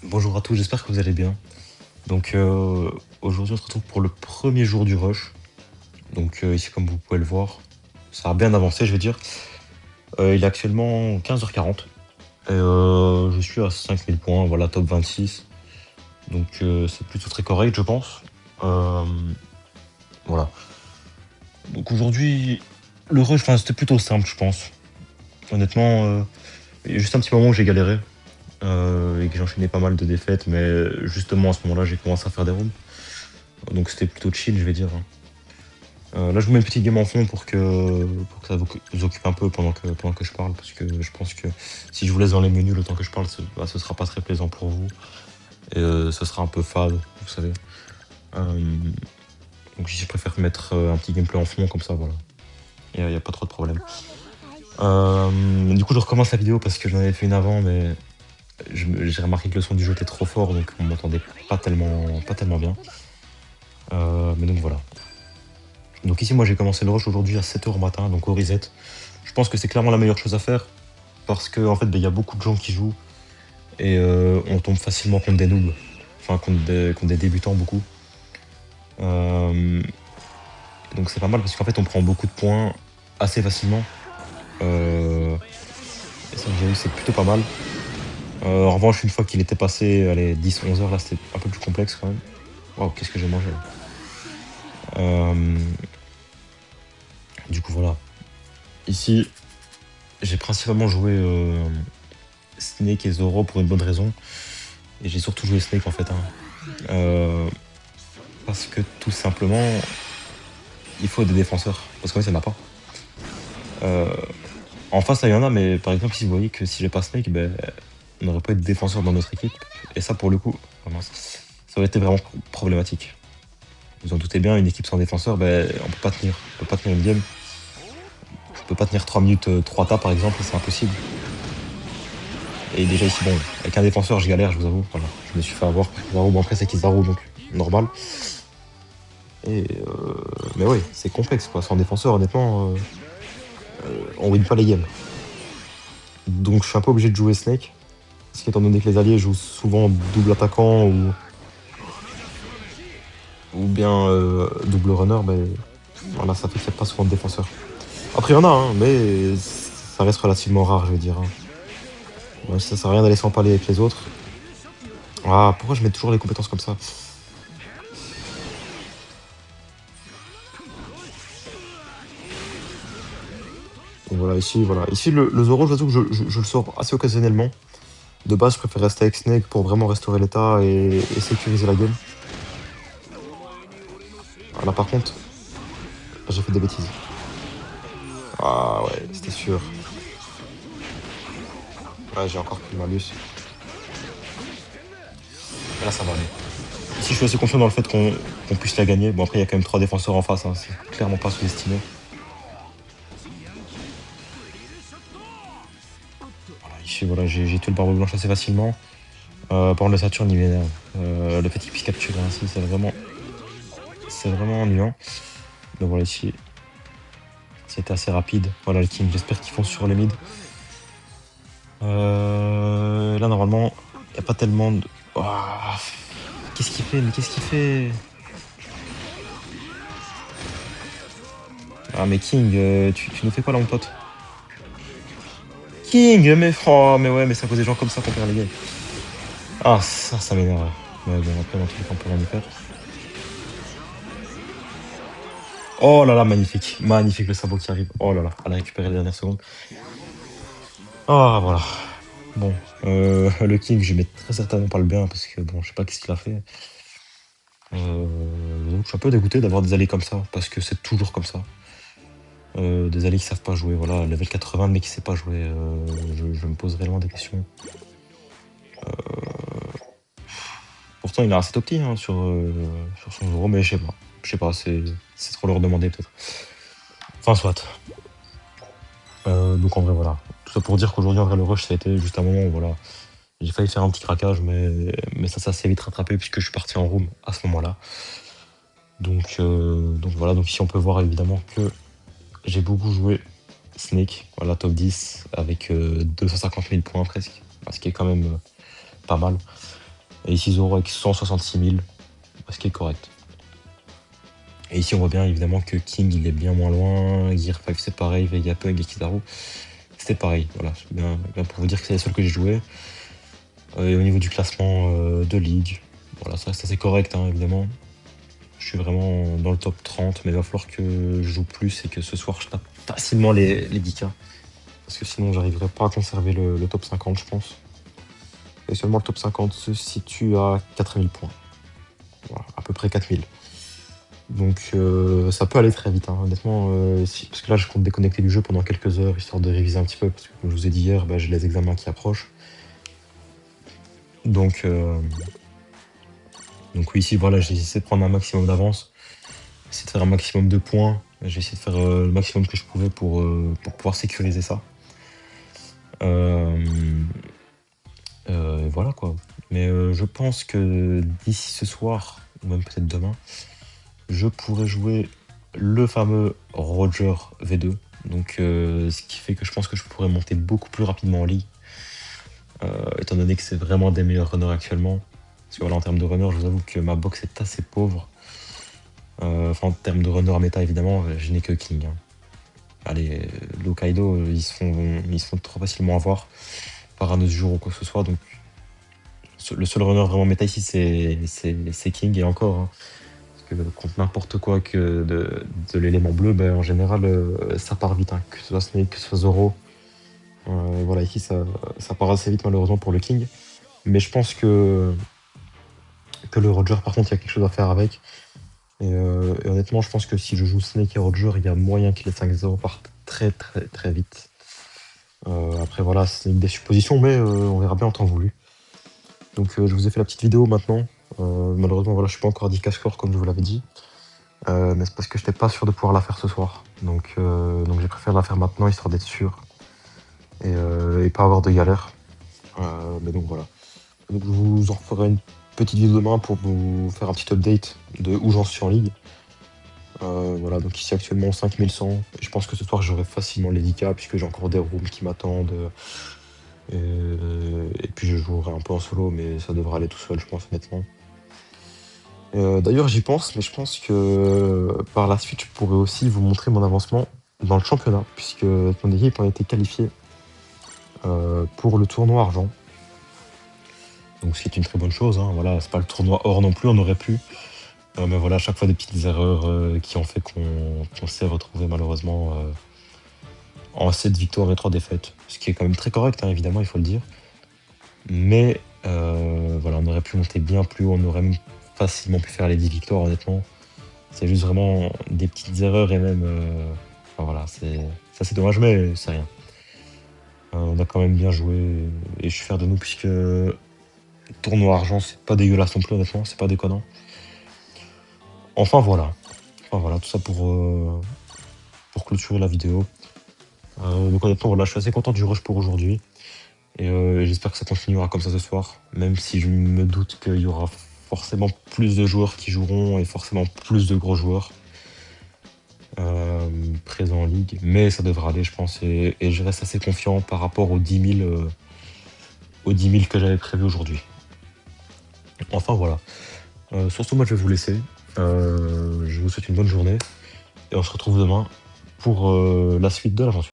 Bonjour à tous, j'espère que vous allez bien. Donc aujourd'hui on se retrouve pour le premier jour du rush. Donc ici comme vous pouvez le voir, ça a bien avancé je veux dire. Il est actuellement 15h40 et je suis à 5000 points, voilà top 26. Donc c'est plutôt très correct je pense. Euh, voilà. Donc aujourd'hui le rush, enfin, c'était plutôt simple je pense. Honnêtement, il y a juste un petit moment où j'ai galéré et que j'ai enchaîné pas mal de défaites, mais justement à ce moment-là j'ai commencé à faire des rooms. Donc c'était plutôt chill je vais dire, hein. Là, je vous mets une petite game en fond pour que ça vous occupe un peu pendant que je parle, parce que je pense que si je vous laisse dans les menus le temps que je parle, ce sera pas très plaisant pour vous. Et ce sera un peu fade, vous savez. Euh, donc ici, je préfère mettre un petit gameplay en fond, comme ça, voilà. Y a pas trop de problème. Du coup, je recommence la vidéo parce que j'en avais fait une avant, mais j'ai remarqué que le son du jeu était trop fort, donc on m'entendait pas tellement bien. Mais donc voilà. Donc ici, moi, j'ai commencé le rush aujourd'hui à 7h au matin, donc au reset. Je pense que c'est clairement la meilleure chose à faire parce que en fait, ben, il y a beaucoup de gens qui jouent et on tombe facilement contre des noobs, enfin contre des débutants beaucoup. Euh, donc c'est pas mal parce qu'en fait, on prend beaucoup de points assez facilement. Et ça, j'ai vu, c'est plutôt pas mal. En revanche, une fois qu'il était passé, allez, 10-11 heures, là, c'était un peu plus complexe quand même. Waouh, qu'est-ce que j'ai mangé là. Euh, du coup, voilà. Ici, j'ai principalement joué Snake et Zoro pour une bonne raison. Et j'ai surtout joué Snake en fait, hein. Euh, Parce que tout simplement, il faut des défenseurs. Parce qu'en fait, il n'y en a pas. Euh, En face, là, il y en a, mais par exemple, si vous voyez que si j'ai pas Snake, ben, on n'aurait pas eu de défenseur dans notre équipe. Et ça, pour le coup, vraiment, ça aurait été vraiment problématique. Vous en doutez bien, une équipe sans défenseur, ben, on peut pas tenir. On peut pas tenir une game. On peut pas tenir 3 minutes 3 tas, par exemple, c'est impossible. Et déjà ici, bon, avec un défenseur, je galère, je vous avoue. Voilà. Je me suis fait avoir. Kizaru, bon, après, c'est Kizaru, donc normal. Et mais oui, c'est complexe, quoi. Sans défenseur, honnêtement, on win pas les games. Donc je suis un peu obligé de jouer Snake. Parce qu'étant donné que les alliés jouent souvent double attaquant ou bien double runner, ben, voilà, ça fait qu'il n'y a pas souvent de défenseur. Après, il y en a, hein, mais ça reste relativement rare, je veux dire, hein. Ouais, ça sert à rien d'aller s'empaler avec les autres. Ah, pourquoi je mets toujours les compétences comme ça? Donc voilà, ici, voilà. Ici, le Zoro, je t'avoue que je le sors assez occasionnellement. De base, je préfère rester avec Snake pour vraiment restaurer l'état et sécuriser la game. Ah, là, par contre, j'ai fait des bêtises. Ah ouais, c'était sûr. Ouais, j'ai encore pris le malus. Mais là, ça va aller. Ici, je suis assez confiant dans le fait qu'on puisse la gagner. Bon, après, il y a quand même trois défenseurs en face, hein. C'est clairement pas sous-estimé. Voilà, ici, voilà, j'ai tué le barbe blanche assez facilement. Par contre, le Saturne, il m'énerve. Le fait qu'il puisse capturer ainsi, c'est vraiment ennuyant. Donc voilà, ici, c'était assez rapide. Voilà, le King, j'espère qu'ils font sur les mid. Là, normalement, il n'y a pas tellement de. Ouah, qu'est-ce qu'il fait? Mais qu'est-ce qu'il fait? Ah, mais King, tu nous fais quoi là, mon pote? King, mais, oh, mais ouais, mais c'est à cause des gens comme ça qu'on perd les games. Ah, ça m'énerve. Mais bon, après, dans tous les cas, on peut rien y faire. Oh là là, magnifique. Magnifique le sabot qui arrive. Oh là là, elle a récupéré les dernières secondes. Ah, voilà. Bon, le King, je mets très certainement pas le bien parce que bon, je sais pas qu'est-ce qu'il a fait. Donc je suis un peu dégoûté d'avoir des alliés comme ça parce que c'est toujours comme ça. Des alliés qui savent pas jouer. Voilà, level 80, mais qui sait pas jouer. Je me pose réellement des questions. Pourtant, il a assez top tier, hein, sur son Zoro, mais je sais pas. Je sais pas, c'est trop leur demander peut-être. Enfin, soit. Donc en vrai, voilà. Tout ça pour dire qu'aujourd'hui, en vrai, le rush, ça a été juste un moment où voilà. J'ai failli faire un petit craquage, mais ça s'est vite rattrapé puisque je suis parti en room à ce moment-là. Donc voilà, donc ici on peut voir évidemment que j'ai beaucoup joué Snake, voilà, top 10 avec 250 000 points presque, ce qui est quand même pas mal. Et ici Zoro avec 166 000, ce qui est correct. Et ici on voit bien évidemment que King il est bien moins loin, Gear 5 c'est pareil, Vegapunk et Kizaru c'était pareil. Voilà, c'est bien pour vous dire que c'est les seuls que j'ai joué. Et au niveau du classement de ligue, voilà, ça reste assez correct évidemment. Je suis vraiment dans le top 30, mais il va falloir que je joue plus et que ce soir je tape facilement les 10K. Parce que sinon j'arriverai pas à conserver le top 50 je pense. Et seulement le top 50 se situe à 4000 points. Voilà, à peu près 4000. Donc ça peut aller très vite, honnêtement. Parce que là je compte déconnecter du jeu pendant quelques heures, histoire de réviser un petit peu, parce que comme je vous ai dit hier, j'ai les examens qui approchent. Donc oui, ici voilà, j'ai essayé de prendre un maximum d'avance, essayer de faire un maximum de points. J'ai essayé de faire le maximum que je pouvais pour pouvoir sécuriser ça. Et voilà quoi. Mais je pense que d'ici ce soir, ou même peut-être demain, je pourrais jouer le fameux Roger V2. Donc ce qui fait que je pense que je pourrais monter beaucoup plus rapidement en ligue. Étant donné que c'est vraiment des meilleurs runners actuellement. Parce que voilà, en termes de runner, je vous avoue que ma box est assez pauvre. Enfin, en termes de runner méta, évidemment, je n'ai que King. Allez, l'Hokkaido, ils se font trop facilement avoir par un autre jour ou quoi que ce soit. Donc, le seul runner vraiment méta ici, c'est King. Et encore, parce que contre n'importe quoi que de l'élément bleu, en général, ça part vite. Que ce soit Snake, que ce soit Zoro. Voilà, ici, ça part assez vite, malheureusement, pour le King. Mais je pense que le Roger, par contre, il y a quelque chose à faire avec. Et honnêtement, je pense que si je joue Snake et Roger, il y a moyen que les 5-0 partent très très très vite. Après voilà, c'est des suppositions, mais on verra bien en temps voulu. Donc je vous ai fait la petite vidéo maintenant. Malheureusement, voilà, je suis pas encore à 10K score comme je vous l'avais dit. Mais c'est parce que je n'étais pas sûr de pouvoir la faire ce soir. Donc j'ai préféré la faire maintenant, histoire d'être sûr. Et pas avoir de galère. Mais donc voilà. Donc je vous en referai une petite vidéo demain pour vous faire un petit update de où j'en suis en ligue. Voilà, donc ici actuellement 5100. Et je pense que ce soir j'aurai facilement les 10K puisque j'ai encore des rooms qui m'attendent. Et puis je jouerai un peu en solo, mais ça devrait aller tout seul, je pense, honnêtement. D'ailleurs, j'y pense, mais je pense que par la suite, je pourrais aussi vous montrer mon avancement dans le championnat, puisque mon équipe a été qualifiée pour le tournoi argent. Donc, ce qui est une très bonne chose. Voilà, c'est pas le tournoi or non plus, on aurait pu. Mais voilà, à chaque fois des petites erreurs qui ont fait qu'on s'est retrouvé malheureusement en 7 victoires et 3 défaites. Ce qui est quand même très correct, évidemment, il faut le dire. Mais voilà, on aurait pu monter bien plus haut, on aurait même facilement pu faire les 10 victoires, honnêtement. C'est juste vraiment des petites erreurs et même. Enfin, voilà, ça c'est dommage, mais c'est rien. On a quand même bien joué et je suis fier de nous puisque tournoi argent, c'est pas dégueulasse non plus, honnêtement, c'est pas déconnant. Enfin voilà. Enfin voilà, tout ça pour clôturer la vidéo. Donc honnêtement, voilà, je suis assez content du rush pour aujourd'hui. Et j'espère que ça continuera comme ça ce soir, même si je me doute qu'il y aura forcément plus de joueurs qui joueront et forcément plus de gros joueurs présents en ligue. Mais ça devrait aller, je pense, et je reste assez confiant par rapport aux 10 000, que j'avais prévu aujourd'hui. Enfin voilà. Sur ce, moi je vais vous laisser. Je vous souhaite une bonne journée et on se retrouve demain pour la suite de l'aventure.